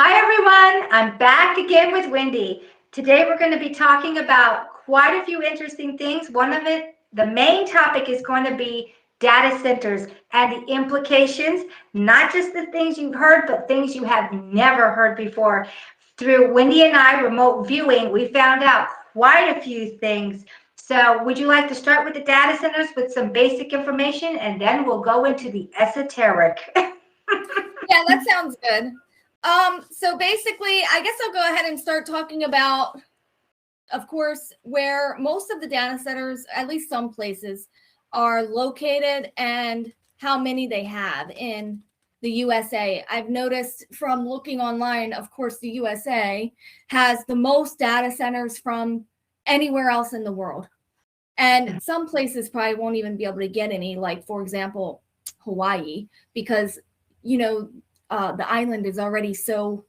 Hi everyone, I'm back again with Wendy. Today we're going to be talking about quite a few interesting things. One of it, the main topic is going to be data centers and the implications, not just the things you've heard, but things you have never heard before. Through Wendy and I remote viewing, we found out quite a few things. So would you like to start with the data centers with some basic information, and then we'll go into the esoteric? Yeah, that sounds good. So basically, I guess I'll go ahead and start talking about, of course, where most of the data centers, at least some places, are located and how many they have in the USA. I've noticed from looking online, of course, the USA has the most data centers from anywhere else in the world. And some places probably won't even be able to get any, like, for example, Hawaii, because, the island is already so,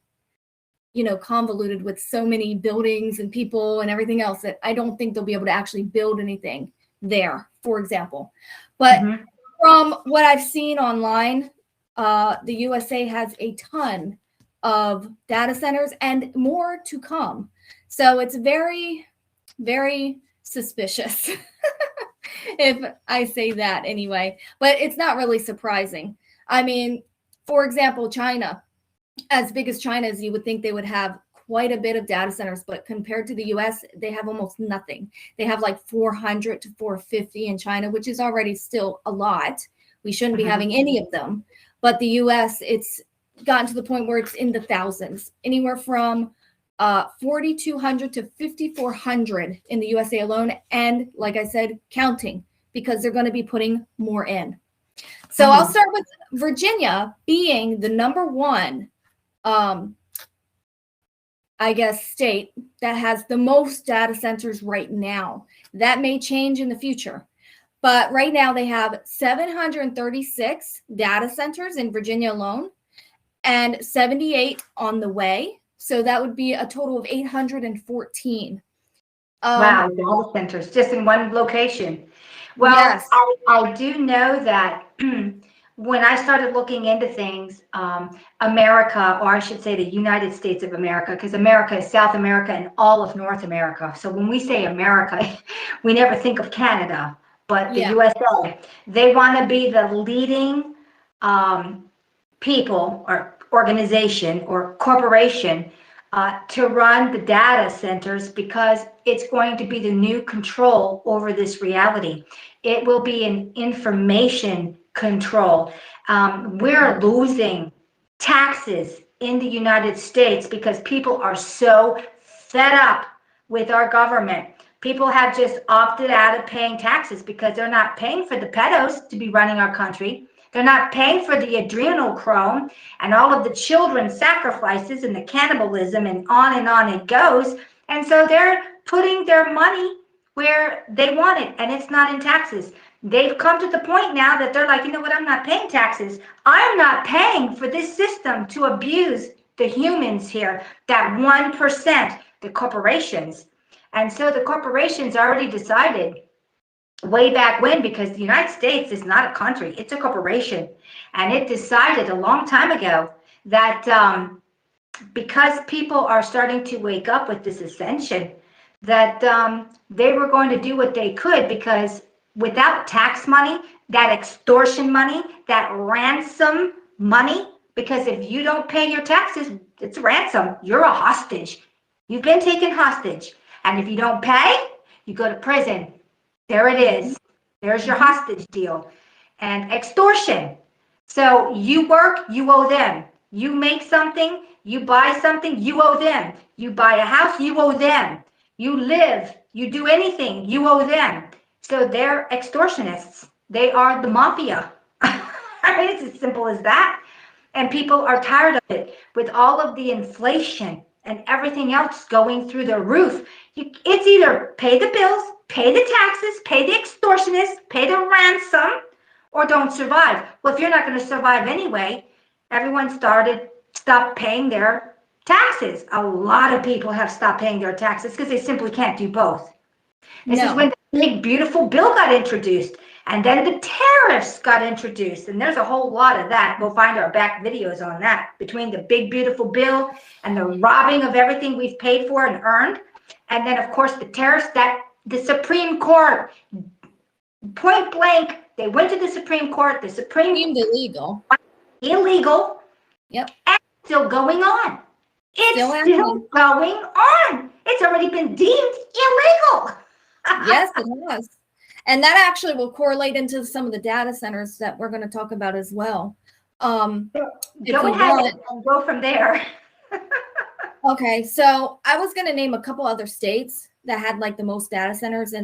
convoluted with so many buildings and people and everything else that I don't think they'll be able to actually build anything there, for example. But from what I've seen online, the USA has a ton of data centers and more to come. So it's very, very suspicious, if I say that anyway. But it's not really surprising. I mean, for example, China, as big as China is, you would think they would have quite a bit of data centers, but compared to the US, they have almost nothing. They have like 400 to 450 in China, which is already still a lot. We shouldn't be having any of them. But the US, it's gotten to the point where it's in the thousands, anywhere from 4,200 to 5,400 in the USA alone. And like I said, counting, because they're going to be putting more in. So I'll start with Virginia being the number one, state that has the most data centers right now. That may change in the future. But right now they have 736 data centers in Virginia alone and 78 on the way. So that would be a total of 814. Wow, data centers just in one location. Well, yes. I do know that when I started looking into things, America, or I should say the United States of America, because America is South America and all of North America. So when we say America, we never think of Canada, but the USA. They want to be the leading people or organization or corporation to run the data centers, because it's going to be the new control over this reality. It will be an information control. We're losing taxes in the United States because people are so fed up with our government. People have just opted out of paying taxes because they're not paying for the pedos to be running our country. They're not paying for the adrenochrome and all of the children's sacrifices and the cannibalism, and on it goes. And so they're putting their money where they want it, and it's not in taxes. They've come to the point now that they're like, you know what, I'm not paying taxes. I'm not paying for this system to abuse the humans here, that 1%, the corporations. And so the corporations already decided way back when, because the United States is not a country, it's a corporation. And it decided a long time ago that because people are starting to wake up with this ascension, that they were going to do what they could, because without tax money, that extortion money, that ransom money, because if you don't pay your taxes, it's ransom. You're a hostage. You've been taken hostage. And if you don't pay, you go to prison. There it is. There's your hostage deal. And extortion. So you work, you owe them. You make something, you buy something, you owe them. You buy a house, you owe them. You live, you do anything, you owe them. So they're extortionists. They are the mafia. I mean, it's as simple as that. And people are tired of it. With all of the inflation and everything else going through the roof, it's either pay the bills, pay the taxes, pay the extortionists, pay the ransom, or don't survive. Well, if you're not going to survive anyway, everyone stopped paying their taxes. A lot of people have stopped paying their taxes because they simply can't do both. This is when the big, beautiful bill got introduced. And then the tariffs got introduced, and there's a whole lot of that. We'll find our back videos on that, between the big, beautiful bill and the robbing of everything we've paid for and earned. And then, of course, the tariffs that the Supreme Court, point blank, they went to the Supreme Court. The Supreme Deemed illegal. Illegal. Yep. And still going on. It's still going on. It's already been deemed illegal. Yes, it has. And that actually will correlate into some of the data centers that we're going to talk about as well. Go ahead and go from there. Okay, so I was going to name a couple other states that had like the most data centers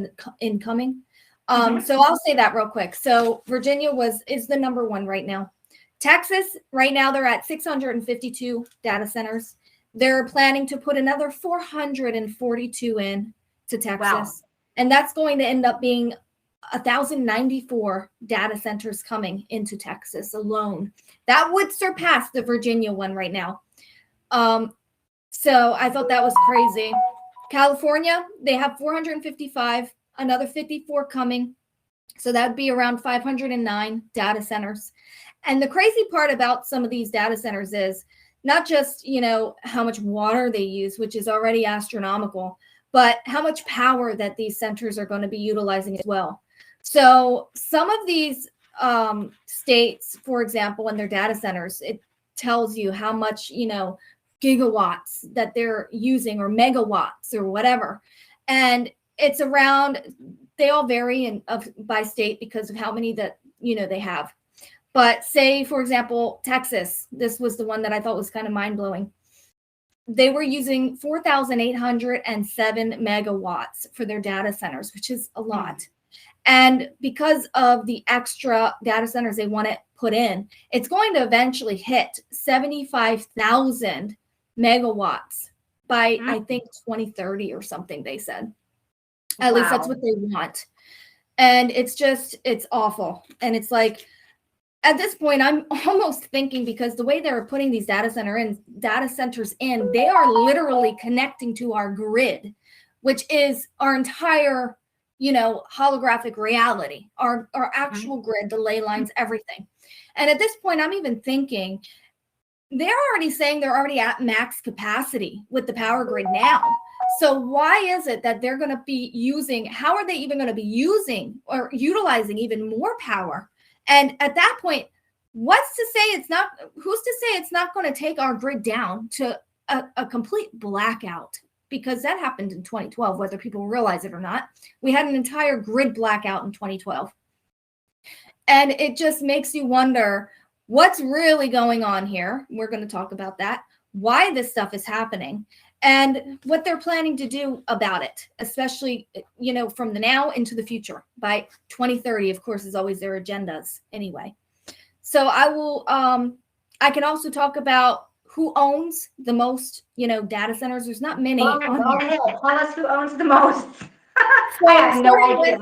incoming. So I'll say that real quick. So Virginia is the number one right now. Texas, right now, they're at 652 data centers. They're planning to put another 442 in to Texas. Wow. And that's going to end up being 1,094 data centers coming into Texas alone. That would surpass the Virginia one right now. So I thought that was crazy. California, they have 455, another 54 coming. So that would be around 509 data centers. And the crazy part about some of these data centers is not just, how much water they use, which is already astronomical, but how much power that these centers are going to be utilizing as well. So some of these states, for example, in their data centers, it tells you how much, gigawatts that they're using, or megawatts or whatever. And it's around, they all vary by state because of how many that, they have. But say, for example, Texas, this was the one that I thought was kind of mind-blowing. They were using 4,807 megawatts for their data centers, which is a lot. And because of the extra data centers they want to put in, it's going to eventually hit 75,000 megawatts by, I think, 2030 or something, they said. At least that's what they want. And it's awful. And it's like, at this point, I'm almost thinking, because the way they're putting these data centers in, they are literally connecting to our grid, which is our entire, holographic reality, our actual grid, the ley lines, everything. And at this point, I'm even thinking, they're already saying they're already at max capacity with the power grid now. So why is it that they're going to be how are they even going to be using or utilizing even more power? And at that point, who's to say it's not going to take our grid down to a complete blackout? Because that happened in 2012, whether people realize it or not. We had an entire grid blackout in 2012. And it just makes you wonder what's really going on here. We're going to talk about that, why this stuff is happening, and what they're planning to do about it, especially, from the now into the future. By 2030, of course, is always their agendas anyway. So I can also talk about who owns the most, data centers. There's not many. Go ahead. Tell us who owns the most. I have no idea.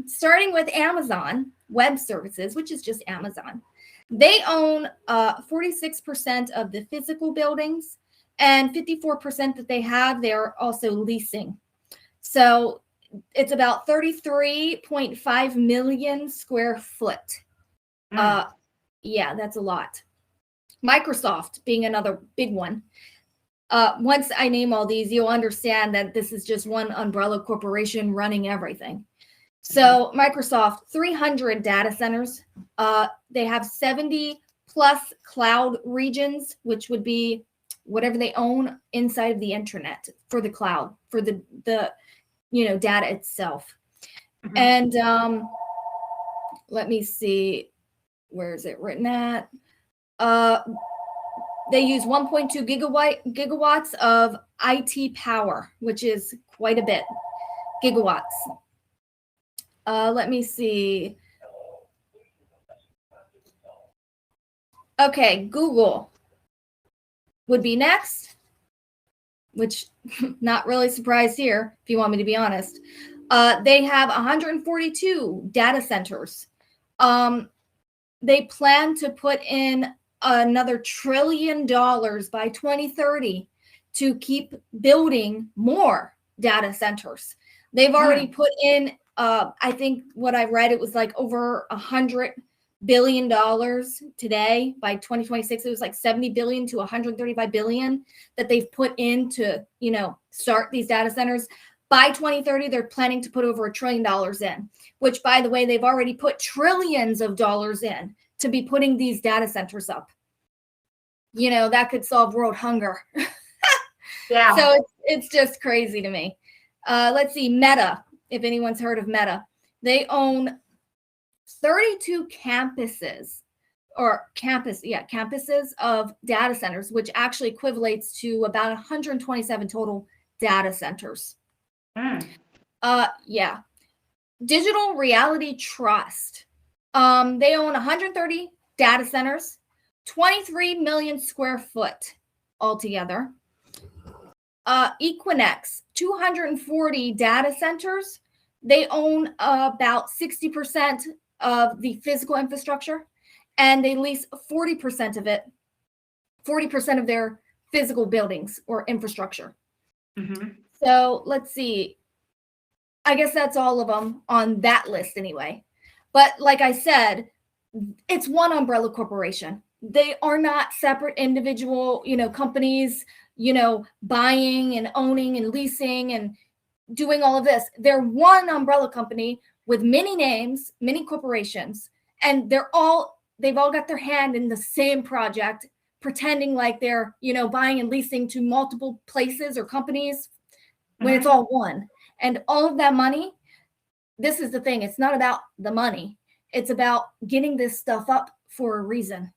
Starting with Amazon Web Services, which is just Amazon. They own 46% of the physical buildings, and 54% that they have, they're also leasing. So it's about 33.5 million square foot. Yeah, that's a lot. Microsoft being another big one. Once I name all these, you'll understand that this is just one umbrella corporation running everything. So Microsoft, 300 data centers. They have 70 plus cloud regions, which would be whatever they own inside of the internet for the cloud, for the data itself. And let me see, where is it written at? They use 1.2 gigawatts of IT power, which is quite a bit, gigawatts. Let me see. Okay, Google would be next, which not really surprised here, if you want me to be honest. They have 142 data centers. They plan to put in another $1 trillion by 2030 to keep building more data centers. They've already put in I think what I read, it was like over $100 billion today. By 2026, it was like 70 billion to 135 billion that they've put in to, start these data centers. By 2030, they're planning to put over $1 trillion in, which, by the way, they've already put trillions of dollars in to be putting these data centers up. That could solve world hunger. Yeah. So it's just crazy to me. Let's see, Meta, if anyone's heard of Meta, they own 32 campuses of data centers, which actually equates to about 127 total data centers. Yeah. Digital Reality Trust. They own 130 data centers, 23 million square foot altogether. Equinix, 240 data centers. They own about 60% of the physical infrastructure, and they lease 40% of it, 40% of their physical buildings or infrastructure. Mm-hmm. So let's see. I guess that's all of them on that list anyway. But like I said, it's one umbrella corporation. They are not separate individual, companies, buying and owning and leasing and doing all of this. They're one umbrella company with many names, many corporations, and they've all got their hand in the same project, pretending like they're, buying and leasing to multiple places or companies when it's all one. And all of that money, this is the thing, it's not about the money. It's about getting this stuff up for a reason.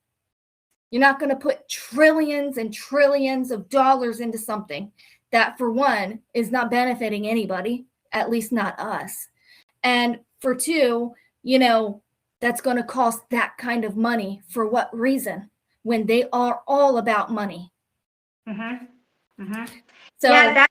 You're not going to put trillions and trillions of dollars into something that, for one, is not benefiting anybody, at least not us. And for two, that's going to cost that kind of money for what reason when they are all about money. Mm-hmm. Mm-hmm. So yeah,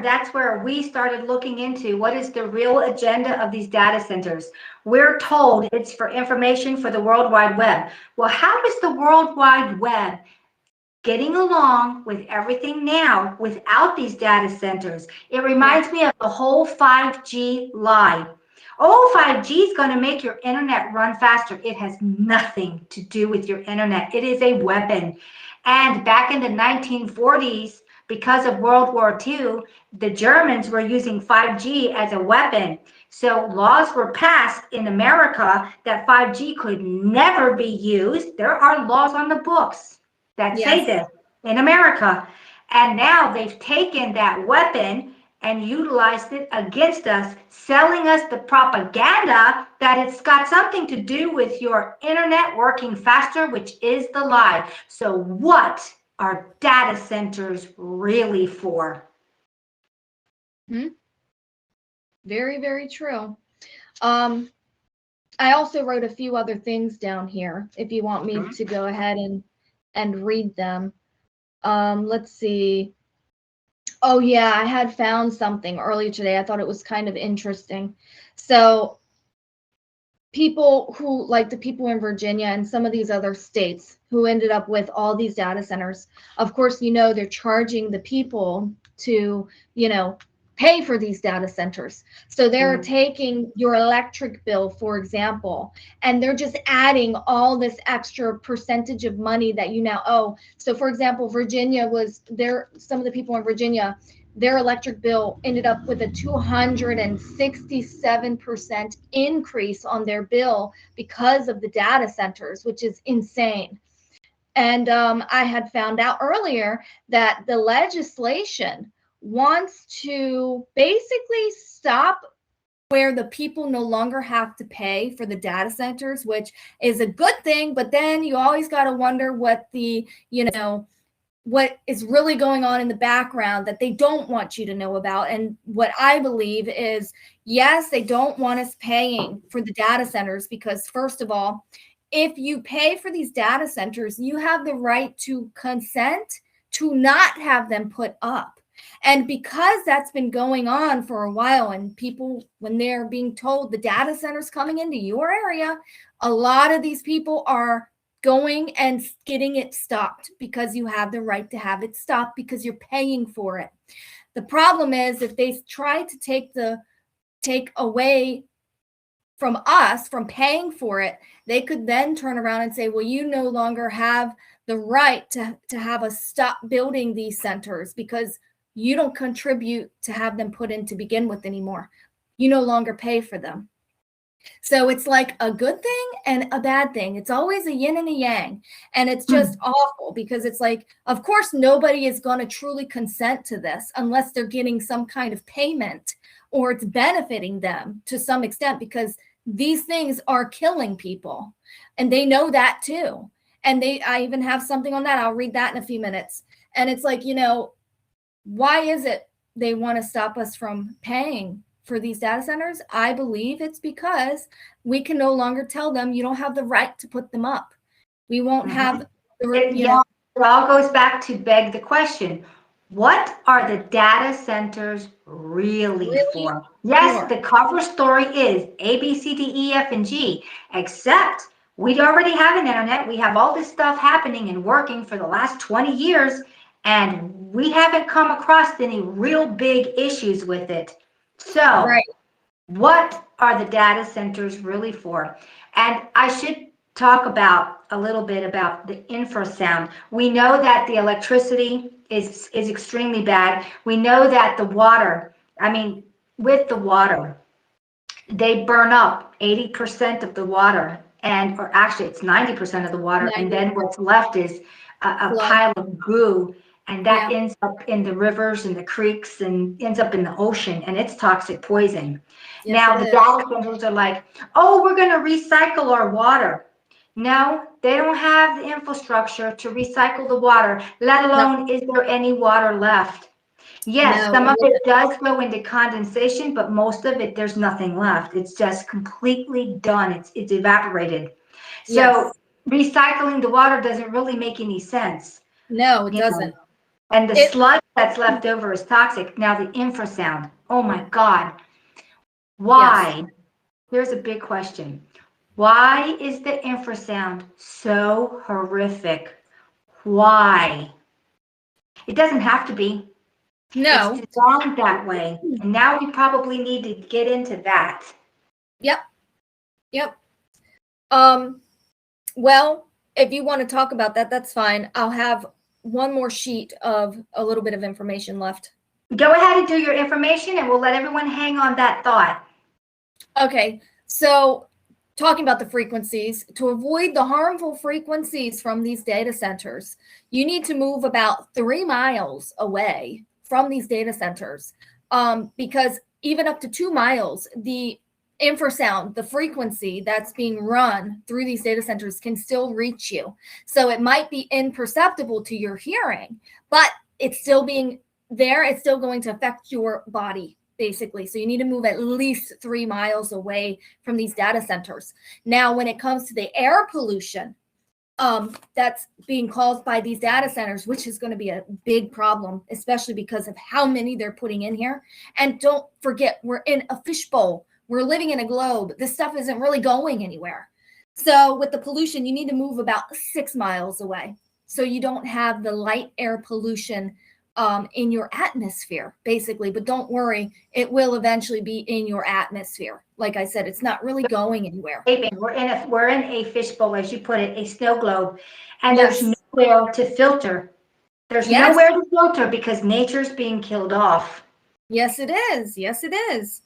that's where we started looking into what is the real agenda of these data centers. We're told it's for information for the World Wide Web. Well, how is the World Wide Web getting along with everything now without these data centers? It reminds me of the whole 5G lie. Oh, 5G is going to make your internet run faster. It has nothing to do with your internet. It is a weapon. And back in the 1940s, because of World War II, the Germans were using 5G as a weapon. So laws were passed in America that 5G could never be used. There are laws on the books that say this in America. And now they've taken that weapon and utilized it against us, selling us the propaganda that it's got something to do with your internet working faster, which is the lie. So what are data centers really for? Very, very true. I also wrote a few other things down here if you want me to go ahead and read them. Let's see. Oh yeah, I had found something earlier today. I thought it was kind of interesting. So people who, like the people in Virginia and some of these other states who ended up with all these data centers, of course, they're charging the people to, pay for these data centers. So they're taking your electric bill, for example, and they're just adding all this extra percentage of money that you now owe. So for example, some of the people in Virginia, their electric bill ended up with a 267% increase on their bill because of the data centers, which is insane. And I had found out earlier that the legislation wants to basically stop where the people no longer have to pay for the data centers, which is a good thing. But then you always got to wonder what what is really going on in the background that they don't want you to know about. And what I believe is, yes, they don't want us paying for the data centers because, first of all, if you pay for these data centers, you have the right to consent to not have them put up. And because that's been going on for a while, and people, when they're being told the data center's coming into your area, a lot of these people are going and getting it stopped because you have the right to have it stopped because you're paying for it. The problem is if they try to take away from us, from paying for it, they could then turn around and say, well, you no longer have the right to have us stop building these centers because you don't contribute to have them put in to begin with anymore. You no longer pay for them. So it's like a good thing and a bad thing. It's always a yin and a yang. And it's just awful because it's like, of course, nobody is going to truly consent to this unless they're getting some kind of payment or it's benefiting them to some extent, because these things are killing people. And they know that too. And I even have something on that. I'll read that in a few minutes. And it's like, why is it they want to stop us from paying for these data centers? I believe it's because we can no longer tell them you don't have the right to put them up. We won't have it all goes back to beg the question, what are the data centers really for? Yes, the cover story is A, B, C, D, E, F, and G, except we already have an internet. We have all this stuff happening and working for the last 20 years, and we haven't come across any real big issues with it. So what are the data centers really for? And I should talk about a little bit about the infrasound. We know that the electricity is extremely bad. We know that the water, with the water, they burn up 80% of the water, or actually it's 90% of the water, and then what's left is a pile of goo, and that ends up in the rivers and the creeks and ends up in the ocean, and it's toxic poison. Yes, now the data centers are like, oh, we're going to recycle our water. No, they don't have the infrastructure to recycle the water, let alone is there any water left. Yes, some of it does go into condensation, but most of it, there's nothing left. It's just completely done. It's evaporated. So recycling the water doesn't really make any sense. No, it doesn't. And the sludge that's left over is toxic. Now the infrasound. Oh my God. Why? Here's a big question. Why is the infrasound so horrific? Why? It doesn't have to be. No. It's designed that way. And now we probably need to get into that. Yep. Well, if you want to talk about that, that's fine. I'll have one more sheet of a little bit of information left. Go ahead and do your information and we'll let everyone hang on that thought. Okay. So talking about the frequencies, to avoid the harmful frequencies from these data centers, you need to move about 3 miles away from these data centers, because even up to 2 miles, the infrasound, the frequency that's being run through these data centers can still reach you. So it might be imperceptible to your hearing, but it's still being there. It's still going to affect your body, basically. So you need to move at least 3 miles away from these data centers. Now, when it comes to the air pollution, that's being caused by these data centers, which is going to be a big problem, especially because of how many they're putting in here. And don't forget, we're in a fishbowl. We're living in a globe. This stuff isn't really going anywhere. So with the pollution, you need to move about 6 miles away, so you don't have the light air pollution in your atmosphere, basically. But don't worry, it will eventually be in your atmosphere. Like I said, it's not really going anywhere. We're in a fishbowl, as you put it, a snow globe, and there's nowhere to filter. There's nowhere to filter because nature's being killed off. Yes, it is. Yes, it is.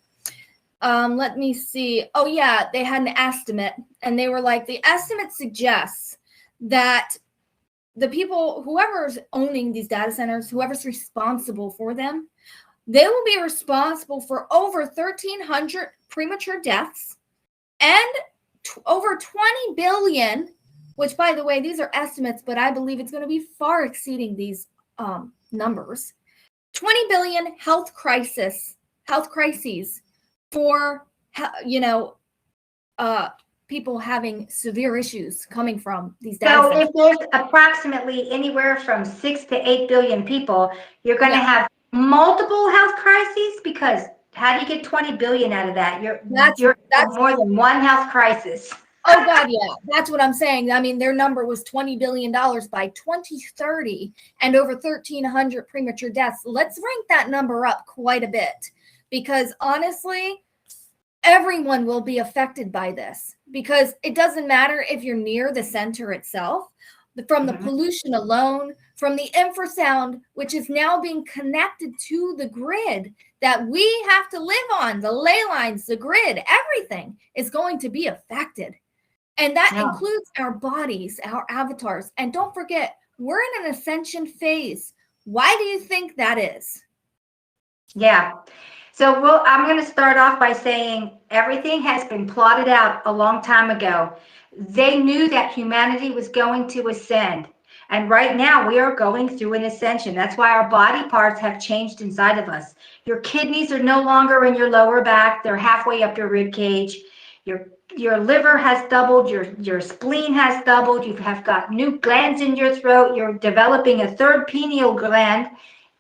Let me see. Oh yeah, they had an estimate, and they were like, the estimate suggests that the people, whoever's owning these data centers, whoever's responsible for them, they will be responsible for over 1,300 premature deaths and over 20 billion, which, by the way, these are estimates, but I believe it's going to be far exceeding these numbers. 20 billion health crises for, people having severe issues coming from these data centers. So if there's approximately anywhere from 6 to 8 billion people, you're going to have multiple health crises, because how do you get 20 billion out of that? That's more than one health crisis. Oh God, yeah, that's what I'm saying. I mean, their number was $20 billion by 2030 and over 1,300 premature deaths. Let's rank that number up quite a bit, because honestly, everyone will be affected by this, because it doesn't matter if you're near the center itself, from the pollution alone, from the infrasound, which is now being connected to the grid that we have to live on, the ley lines, the grid, everything is going to be affected. And that includes our bodies, our avatars. And don't forget, we're in an ascension phase. Why do you think that is? Yeah. So I'm going to start off by saying everything has been plotted out a long time ago. They knew that humanity was going to ascend. And right now we are going through an ascension. That's why our body parts have changed inside of us. Your kidneys are no longer in your lower back. They're halfway up your rib cage. Your liver has doubled. Your spleen has doubled. You have got new glands in your throat. You're developing a third pineal gland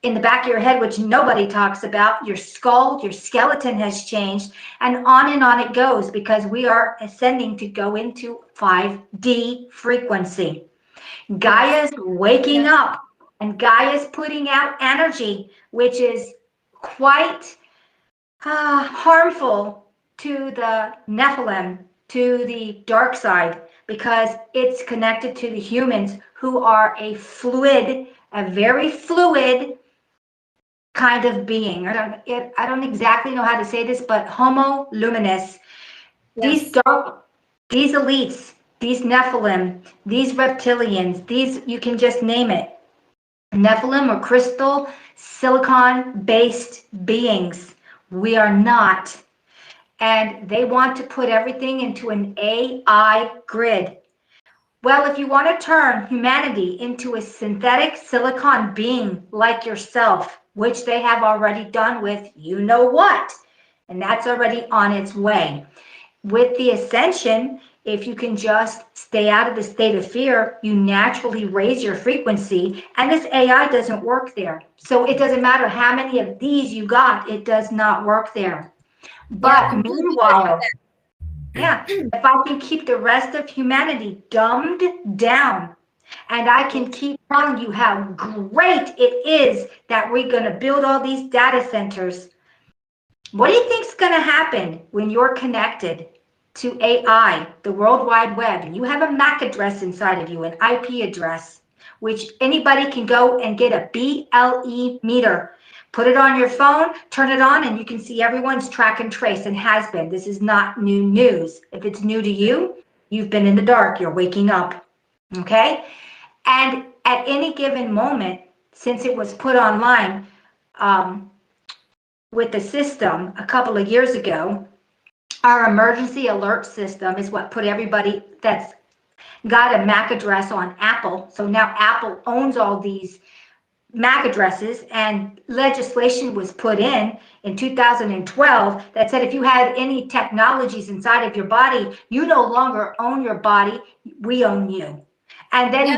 in the back of your head, which nobody talks about. Your skull, your skeleton has changed, and on it goes, because we are ascending to go into 5D frequency. Gaia's waking up, and Gaia's putting out energy, which is quite harmful to the Nephilim, to the dark side, because it's connected to the humans, who are a very fluid kind of being. I don't exactly know how to say this, but homo luminous. These elites, these Nephilim, these reptilians, these, you can just name it. Nephilim are crystal, silicon-based beings. We are not. And they want to put everything into an AI grid. Well, if you want to turn humanity into a synthetic silicon being like yourself, which they have already done with you know what, and that's already on its way. With the ascension, if you can just stay out of the state of fear, you naturally raise your frequency, and this AI doesn't work there. So it doesn't matter how many of these you got, it does not work there. But meanwhile, if I can keep the rest of humanity dumbed down, and I can keep telling you how great it is that we're going to build all these data centers, what do you think is going to happen when you're connected to AI, the World Wide Web, and you have a MAC address inside of you, an IP address, which anybody can go and get a BLE meter, put it on your phone, turn it on, and you can see everyone's track and trace, and has been. This is not new news. If it's new to you, you've been in the dark, you're waking up, okay? And at any given moment, since it was put online with the system a couple of years ago, our emergency alert system is what put everybody that's got a MAC address on Apple. So now Apple owns all these MAC addresses, and legislation was put in 2012 that said if you had any technologies inside of your body, you no longer own your body, we own you. And then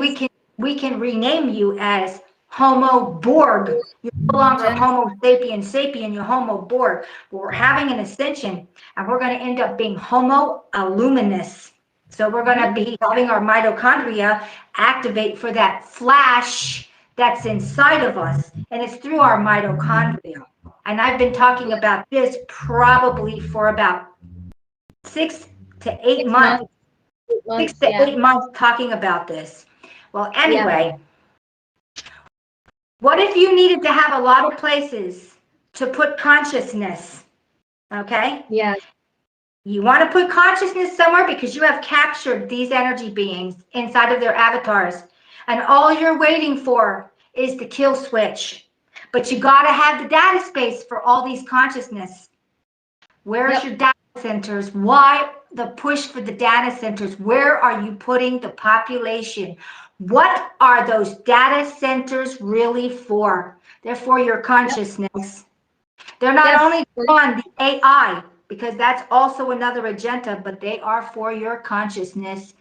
we can rename you as Homo Borg. You're no longer Homo sapien, you're Homo Borg. But we're having an ascension, and we're going to end up being Homo luminous. So we're going to be having our mitochondria activate for that flash that's inside of us, and it's through our mitochondria. And I've been talking about this probably for about 6 to 8 months. 6 to 8 months talking about this. Well, anyway, what if you needed to have a lot of places to put consciousness? Okay? Yeah. You want to put consciousness somewhere because you have captured these energy beings inside of their avatars. And all you're waiting for is the kill switch. But you got to have the data space for all these consciousness. Where's your data centers? Why the push for the data centers? Where are you putting the population? What are those data centers really for? They're for your consciousness. They're not only on the AI, because that's also another agenda, but they are for your consciousness,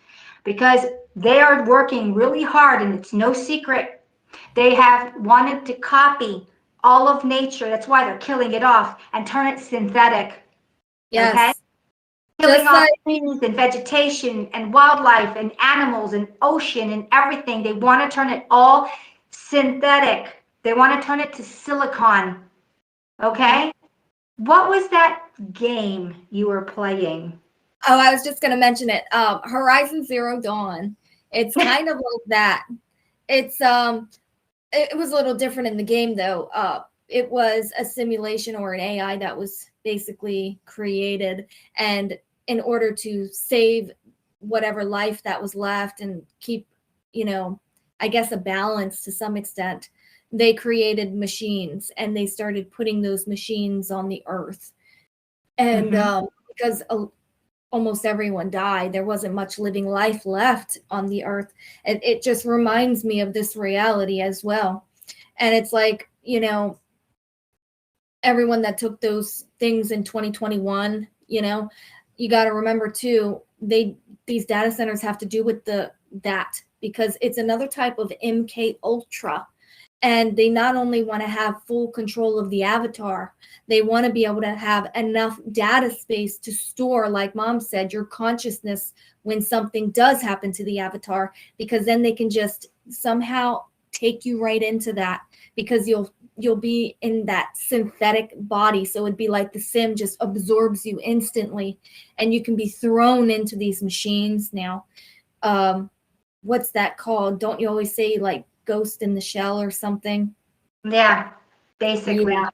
because they are working really hard, and it's no secret. They have wanted to copy all of nature. That's why they're killing it off and turn it synthetic. Yes. Okay? Killing off trees and vegetation and wildlife and animals and ocean and everything. They want to turn it all synthetic. They want to turn it to silicon. Okay? What was that game you were playing? Oh, I was just going to mention it. Horizon Zero Dawn. It's kind of like that. It's it was a little different in the game though. It was a simulation or an AI that was basically created, and in order to save whatever life that was left and keep, I guess a balance to some extent, they created machines and they started putting those machines on the earth. And because almost everyone died, there wasn't much living life left on the earth. And it just reminds me of this reality as well. And it's like, everyone that took those things in 2021, you got to remember too, these data centers have to do with that because it's another type of MK Ultra. And they not only want to have full control of the avatar, they want to be able to have enough data space to store, like Mom said, your consciousness when something does happen to the avatar, because then they can just somehow take you right into that, because you'll be in that synthetic body. So it'd be like the sim just absorbs you instantly, and you can be thrown into these machines now. What's that called? Don't you always say like Ghost in the Shell or something? Yeah, basically. Yeah.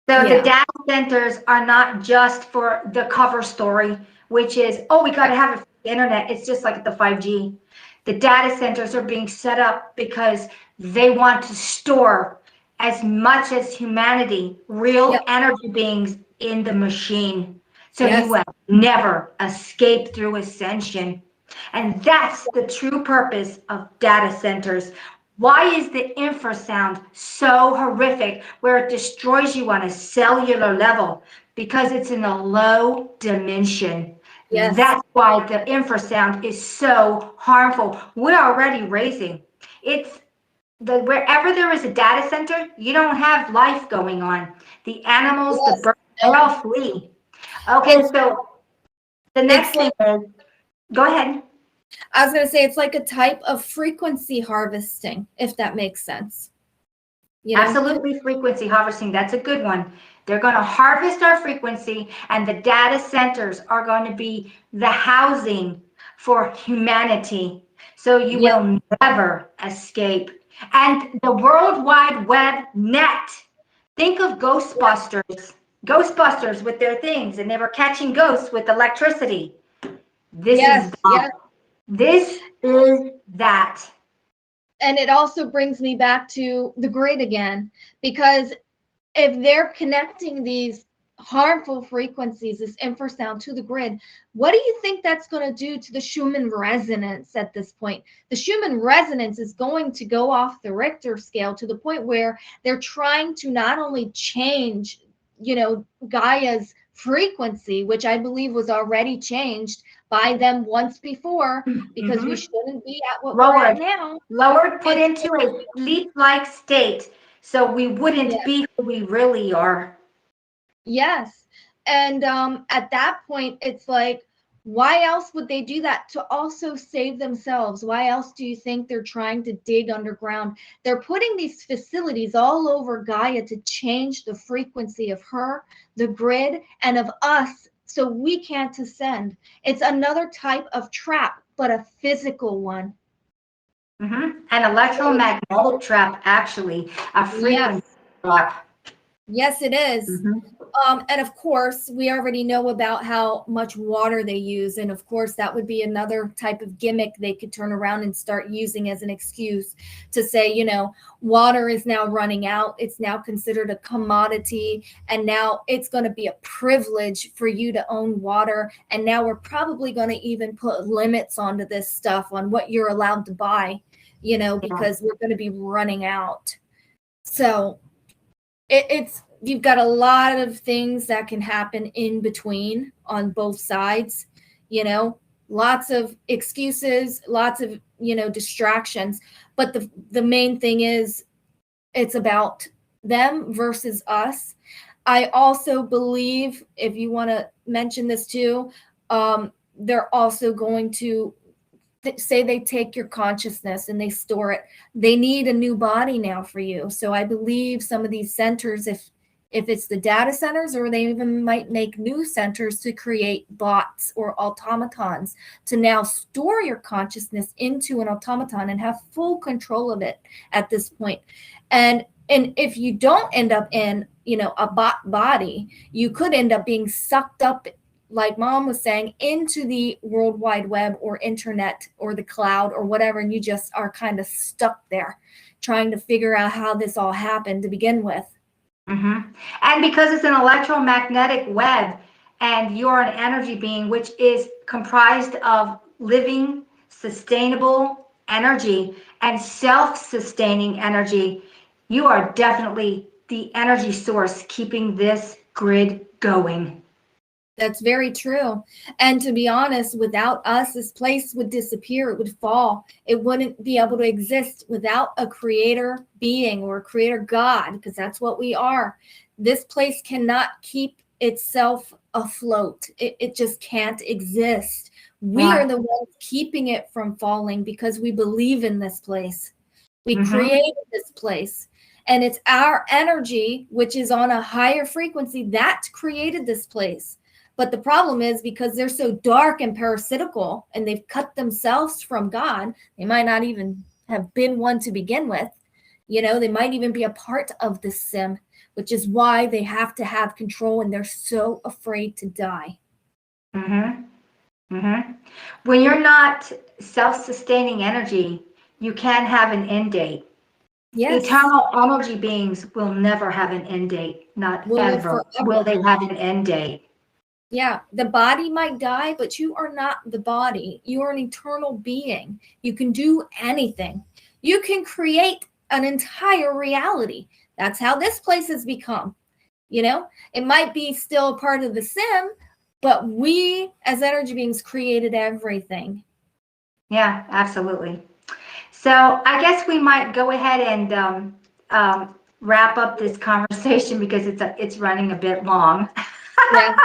So the Yeah. data centers are not just for the cover story, which is, oh, we got to have a internet. It's just like the 5G. The data centers are being set up because they want to store as much as humanity, real Yep. energy beings in the machine. So you Yes. will never escape through ascension. And that's the true purpose of data centers. Why is the infrasound so horrific where it destroys you on a cellular level? Because it's in a low dimension. Yes. That's why the infrasound is so harmful. We're already raising. It's wherever there is a data center, you don't have life going on. The animals, the Yes. birds, they all flee. Okay, It's so the next it's thing like, is, go ahead. I was going to say, it's like a type of frequency harvesting, if that makes sense. Absolutely, frequency harvesting. That's a good one. They're going to harvest our frequency, and the data centers are going to be the housing for humanity. So you Yep. will never escape. And the World Wide Web net. Think of Yep. Ghostbusters. Ghostbusters with their things, and they were catching ghosts with electricity. This is Yes. that. Yep. This is that. And it also brings me back to the grid again, because if they're connecting these harmful frequencies, this infrasound, to the grid, what do you think that's going to do to the Schumann resonance at this point? The Schumann resonance is going to go off the Richter scale to the point where they're trying to not only change, Gaia's frequency, which I believe was already changed by them once before, because we Mhm. shouldn't be at what we're at Lowered, now. lowered, put It's into a sleep-like state, so we yeah. wouldn't be who we really are. Yes. And at that point, it's like, why else would they do that? To also save themselves. Why else do you think they're trying to dig underground? They're putting these facilities all over Gaia to change the frequency of her, the grid, and of us, so we can't ascend. It's another type of trap, but a physical one. An electromagnetic trap, actually, a Yes. frequency trap. Yes, it is. Mhm. And of course, we already know about how much water they use. And of course, that would be another type of gimmick they could turn around and start using as an excuse to say, water is now running out. It's now considered a commodity. And now it's going to be a privilege for you to own water. And now we're probably going to even put limits onto this stuff, on what you're allowed to buy, Yeah. because we're going to be running out. So it's you've got a lot of things that can happen in between on both sides, lots of excuses, lots of distractions, but the main thing is, it's about them versus us. I also believe, if you want to mention this too, they're also going to say they take your consciousness and they store it. They need a new body now for you. So I believe some of these centers, if it's the data centers, or they even might make new centers to create bots or automatons to now store your consciousness into an automaton and have full control of it at this point. And if you don't end up in, a bot body, you could end up being sucked up, like Mom was saying, into the World Wide Web or internet or the cloud or whatever, and you just are kind of stuck there trying to figure out how this all happened to begin with. Mm-hmm. And because it's an electromagnetic web and you're an energy being, which is comprised of living, sustainable energy and self-sustaining energy, you are definitely the energy source keeping this grid going. That's very true. And to be honest, without us, this place would disappear. It would fall. It wouldn't be able to exist without a creator being or a creator God, because that's what we are. This place cannot keep itself afloat. It just can't exist. We are the ones keeping it from falling because we believe in this place. We created this place. And it's our energy, which is on a higher frequency, that created this place. But the problem is, because they're so dark and parasitical and they've cut themselves from God, they might not even have been one to begin with. They might even be a part of the sim, which is why they have to have control and they're so afraid to die. When you're not self-sustaining energy, you can have an end date. Yes. Eternal energy beings will never have an end date. Not ever will they have an end date. Yeah, the body might die, but you are not the body. You are an eternal being. You can do anything. You can create an entire reality. That's how this place has become. It might be still a part of the sim, but we as energy beings created everything. Yeah, absolutely. So I guess we might go ahead and wrap up this conversation because it's running a bit long. Yeah.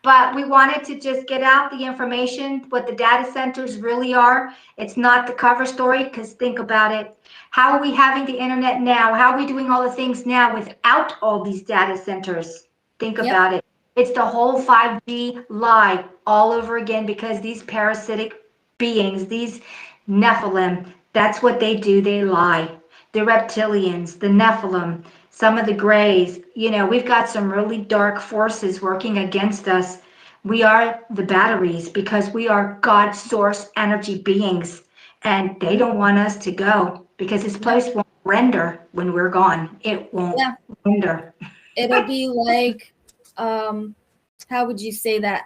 But we wanted to just get out the information, what the data centers really are. It's not the cover story, because think about it. How are we having the internet now? How are we doing all the things now without all these data centers? Think about it. It's the whole 5G lie all over again, because these parasitic beings, these Nephilim, that's what they do. They lie. The reptilians, the Nephilim, some of the grays, we've got some really dark forces working against us. We are the batteries because we are God's source energy beings, and they don't want us to go because this place won't render when we're gone. It won't render. It'll be like, how would you say that?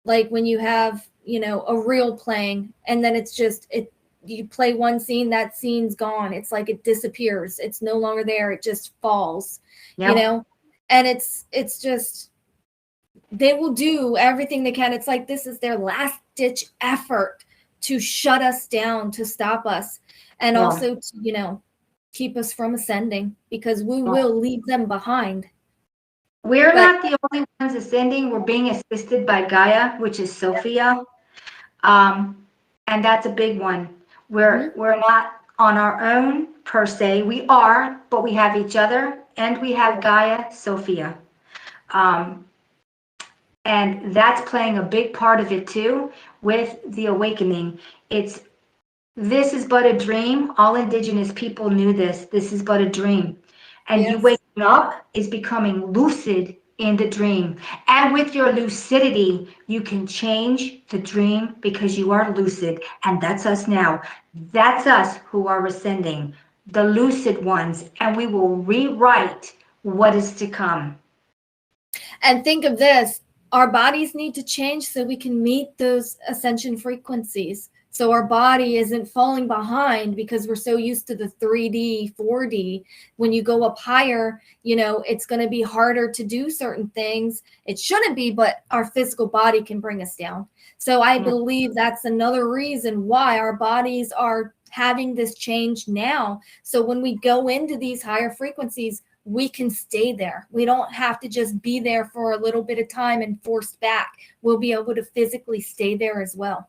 Like when you have, a reel playing and then it's just, you play one scene, that scene's gone. It's like it disappears. It's no longer there. It just falls, and it's just, they will do everything they can. It's like this is their last ditch effort to shut us down, to stop us, and also to, keep us from ascending, because we will leave them behind. We're not the only ones ascending. We're being assisted by Gaia, which is Sophia. And that's a big one. We're not on our own per se. We are, but we have each other, and we have Gaia, Sophia. And that's playing a big part of it too with the awakening. This is but a dream. All indigenous people knew this. This is but a dream. And you waking up is becoming lucid in the dream. And with your lucidity, you can change the dream because you are lucid. And that's us now. That's us who are ascending, the lucid ones. And we will rewrite what is to come. And think of this. Our bodies need to change so we can meet those ascension frequencies. So our body isn't falling behind because we're so used to the 3D, 4D. When you go up higher, it's going to be harder to do certain things. It shouldn't be, but our physical body can bring us down. So I believe that's another reason why our bodies are having this change now. So when we go into these higher frequencies, we can stay there. We don't have to just be there for a little bit of time and forced back. We'll be able to physically stay there as well.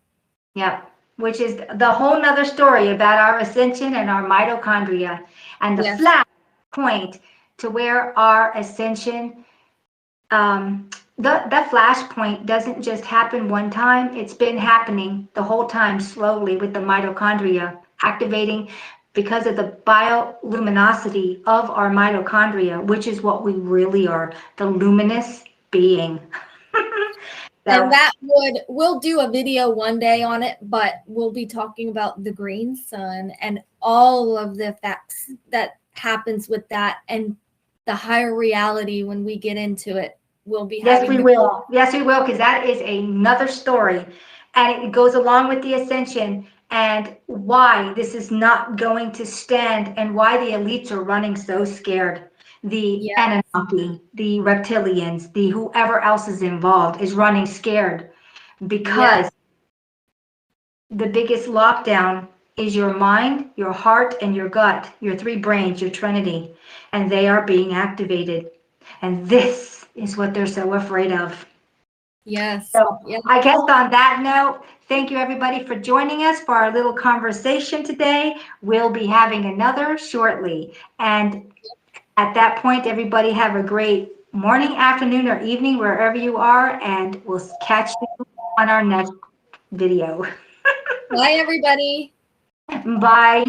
Yeah. Which is the whole nother story about our ascension and our mitochondria. And the flat point, to where our ascension, the flashpoint doesn't just happen one time. It's been happening the whole time slowly with the mitochondria activating because of the bioluminosity of our mitochondria, which is what we really are, the luminous being. And that we'll do a video one day on it, but we'll be talking about the green sun and all of the effects that happens with that and the higher reality when we get into it. We'll be Yes, we will. Yes, we will, because that is another story. And it goes along with the ascension and why this is not going to stand and why the elites are running so scared. The Anunnaki, the reptilians, the whoever else is involved is running scared because the biggest lockdown is your mind, your heart, and your gut, your three brains, your trinity, and they are being activated. And this is what they're so afraid of. Yes. So I guess on that note, thank you everybody for joining us for our little conversation today. We'll be having another shortly. And at that point, everybody have a great morning, afternoon, or evening, wherever you are, and we'll catch you on our next video. Bye, everybody. Bye.